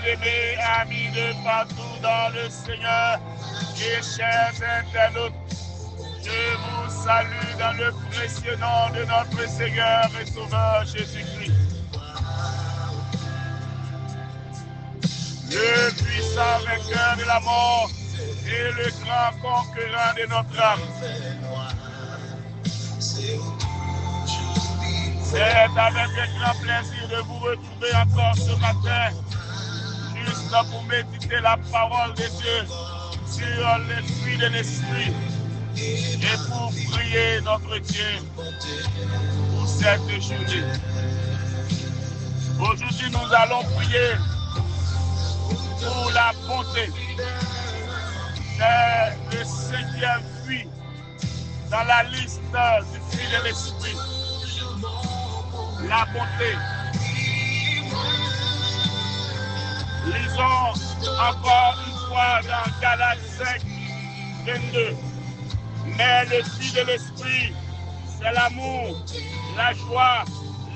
bien-aimés, amis de partout dans le Seigneur et chers internautes, je vous salue dans le précieux nom de notre Seigneur et Sauveur Jésus-Christ. Le puissant vainqueur de la mort et le grand conquérant de notre âme. C'est avec un grand plaisir de vous retrouver encore ce matin, juste pour méditer la parole de Dieu sur les fruits de l'Esprit et pour prier notre Dieu pour cette journée. Aujourd'hui, nous allons prier pour la bonté. C'est le 5e fruit dans la liste du fruit de l'Esprit. La bonté. Lisons encore une fois dans Galates 5, 22. Mais le fruit de l'Esprit, c'est l'amour, la joie,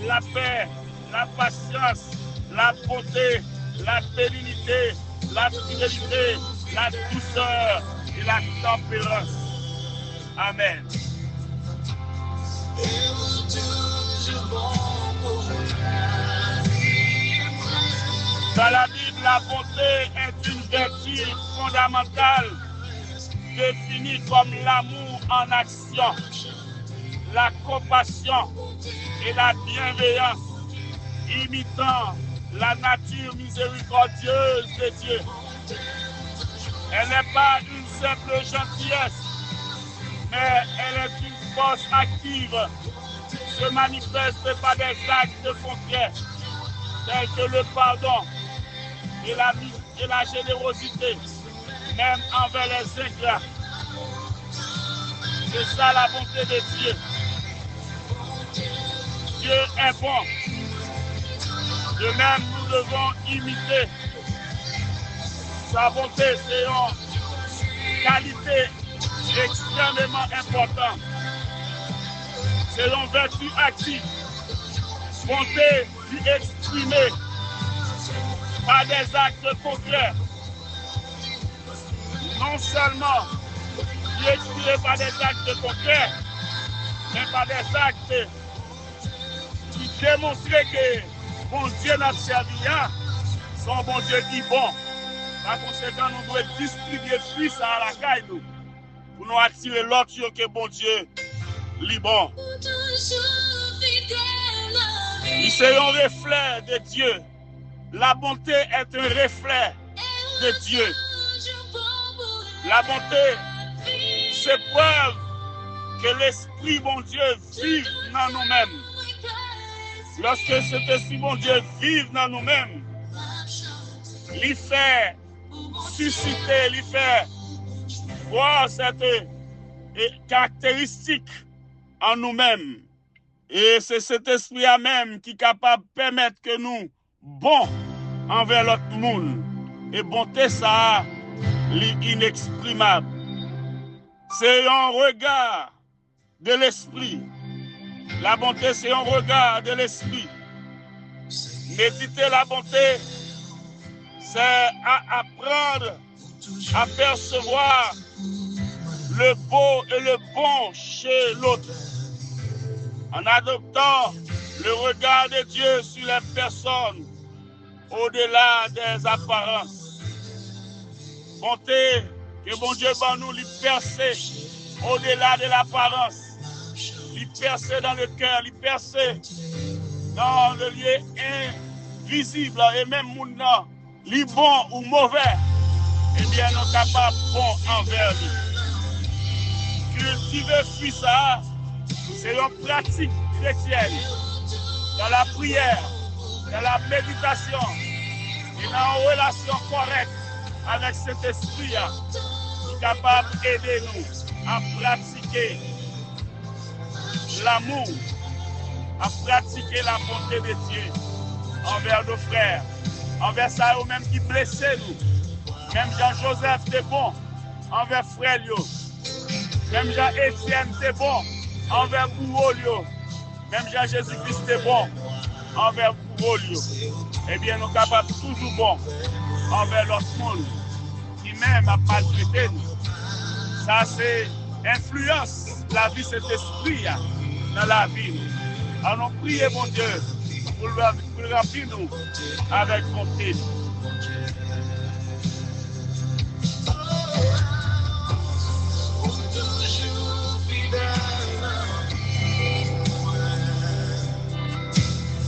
la paix, la patience, la bonté, la bénignité, la fidélité, la douceur et la tempérance. Amen. Dans la Bible, la bonté est une vertu fondamentale définie comme l'amour en action, la compassion et la bienveillance, imitant la nature miséricordieuse de Dieu. Elle n'est pas une simple gentillesse, mais elle est une force active, se manifeste par des actes concrets, tels que le pardon et la générosité, même envers les ingrats. C'est ça la bonté de Dieu. Dieu est bon. De même, nous devons imiter sa bonté. C'est une qualité extrêmement importante. C'est une vertu active. Bonté fut exprimée par des actes concrets. Non seulement exprimée par des actes concrets, mais par des actes qui démontraient que bon Dieu n'a servi, son bon Dieu qui est bon. Par conséquent, nous devons distribuer fruits à la caille nous, pour nous attirer l'autre que bon Dieu est bon. C'est un reflet de Dieu. La bonté est un reflet de Dieu. La bonté, c'est preuve que l'Esprit bon Dieu vit dans nous-mêmes. Lorsque cet Esprit bon Dieu vit dans nous-mêmes, il fait susciter, il fait voir cette caractéristique en nous-mêmes. Et c'est cet esprit même qui est capable de permettre que nous, bons envers l'autre monde, et bonté ça, l'inexprimable. C'est un regard de l'esprit. La bonté, c'est un regard de l'esprit. Méditer la bonté, c'est apprendre à percevoir le beau et le bon chez l'autre, en adoptant le regard de Dieu sur les personnes au-delà des apparences. Bonté que bon Dieu va nous lui percer au-delà de l'apparence, lui percer dans le cœur, lui percer dans le lieu invisible et même maintenant, lui bon ou mauvais, eh bien nous sommes capables bon envers lui. Cultiver fruit ça, c'est une pratique chrétienne dans la prière, dans la méditation et dans une relation correcte avec cet esprit qui est capable d'aider nous à pratiquer l'amour, à pratiquer la bonté de Dieu envers nos frères, envers ça eux-mêmes qui blessaient nous. Même Jean-Joseph était bon envers frère. Même Jean-Étienne était bon envers Bourreau. Même Jean-Jésus-Christ était bon envers vous, eh bien, nous sommes capables toujours bon envers l'autre monde qui même a maltraité nous. Ça, c'est influence la vie, cet esprit dans la vie. Alors, nous prions, mon Dieu, pour le remplir nous avec bonté.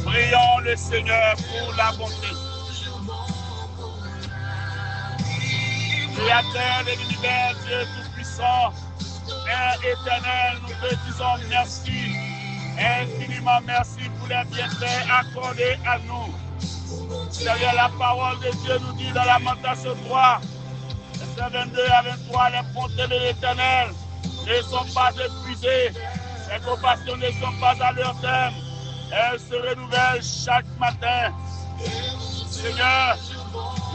Prions le Seigneur pour la bonté. Créateur de l'univers, Dieu Tout-Puissant, Père éternel, nous te disons merci, infiniment merci pour les bienfaits accordés à nous. Seigneur, la parole de Dieu nous dit dans Lamentation 3, verset 22 à 23, les bontés de l'Éternel ne sont pas épuisées, ses compassions ne sont pas à leur terme, elles se renouvellent chaque matin. Seigneur,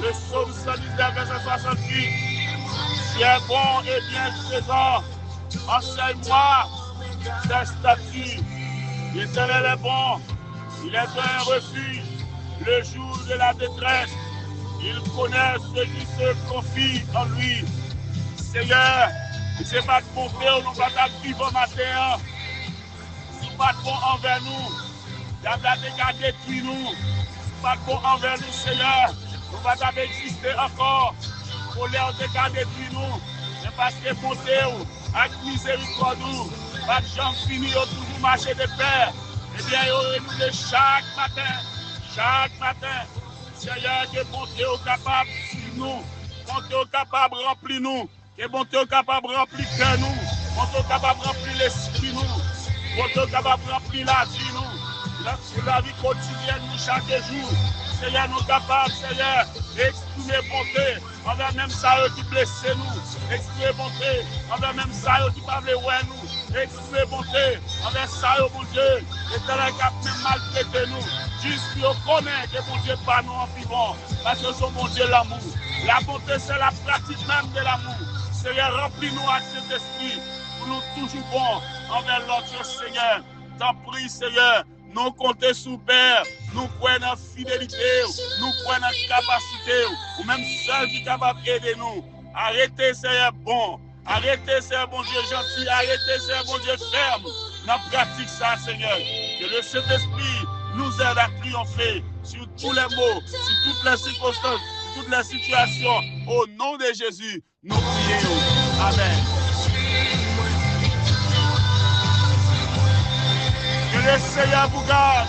le psaume 119, verset 68, tu es bon et bien présent, enseigne-moi tes statuts. L'Éternel est bon, il est un refuge le jour de la détresse. Il connaît ceux qui se confient en lui. Seigneur, ce n'est pas de bonté, nous ne pas vivre au matin. Ce n'est pas de bon envers nous. D'abord, détruire nous. Ce n'est pas de bon envers nous, Seigneur. Nous ne va pas exister encore. Pour les détruire nous. C'est parce que bonté, avec miséricorde, pas de gens finis, toujours marcher de paix. Eh bien, il renouvelle chaque matin. Seigneur, que bonté est capable de suivre nous, bonté est capable de remplir nous, que bonté est capable de remplir cœur nous, bonté est capable de remplir l'esprit nous, bonté est capable de remplir la vie nous, la vie quotidienne nous chaque jour. Seigneur, nous sommes capables, Seigneur, d'exprimer bonté envers même ça qui blesse nous, exprimer bonté envers même ça qui parle de nous, exprimer bonté envers ça, mon Dieu, l'éternel qui a même maltraité nous, juste qu'on connaît que mon Dieu pas nous en vivant, parce que son mon Dieu l'amour. La bonté, c'est la pratique même de l'amour. Seigneur, remplis-nous à cet esprit, pour nous toujours bons envers l'autre, Seigneur. T'en prie, Seigneur. Nous comptons sur Père, nous croyons dans la fidélité, nous croyons dans la capacité, ou même seul qui est capable d'aider nous. Arrêtez, Seigneur bon, arrêtez, Seigneur bon Dieu gentil, arrêtez, Seigneur bon Dieu ferme. Nous pratiquons ça, Seigneur. Que le Saint-Esprit nous aide à triompher sur tous les mots, sur toutes les circonstances, sur toutes les situations. Au nom de Jésus, nous prions. Amen. Que le Seigneur vous garde,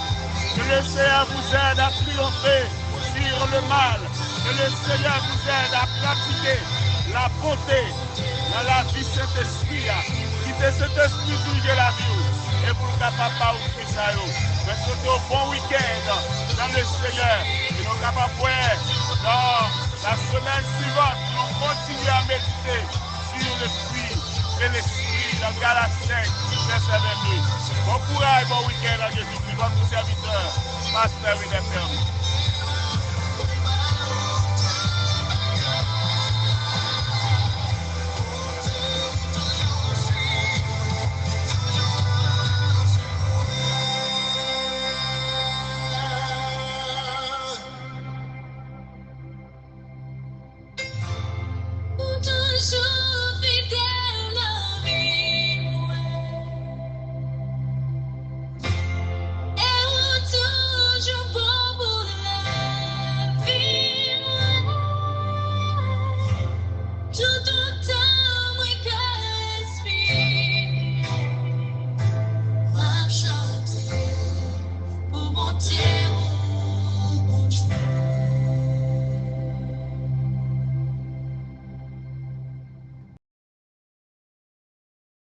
que le Seigneur vous aide à triompher sur le mal, que le Seigneur vous aide à pratiquer la bonté dans la vie de cet esprit, quittez cet esprit de la vie, et vous ne capable pas ouvrir ça. Mais surtout un bon week-end dans le Seigneur, et nous sommes capables dans la semaine suivante, nous continuons à méditer sur l'esprit et l'esprit dans Galates 5, verset 22. Bon courage, bon week-end à Jésus-Christ, votre serviteur, Pasteur William.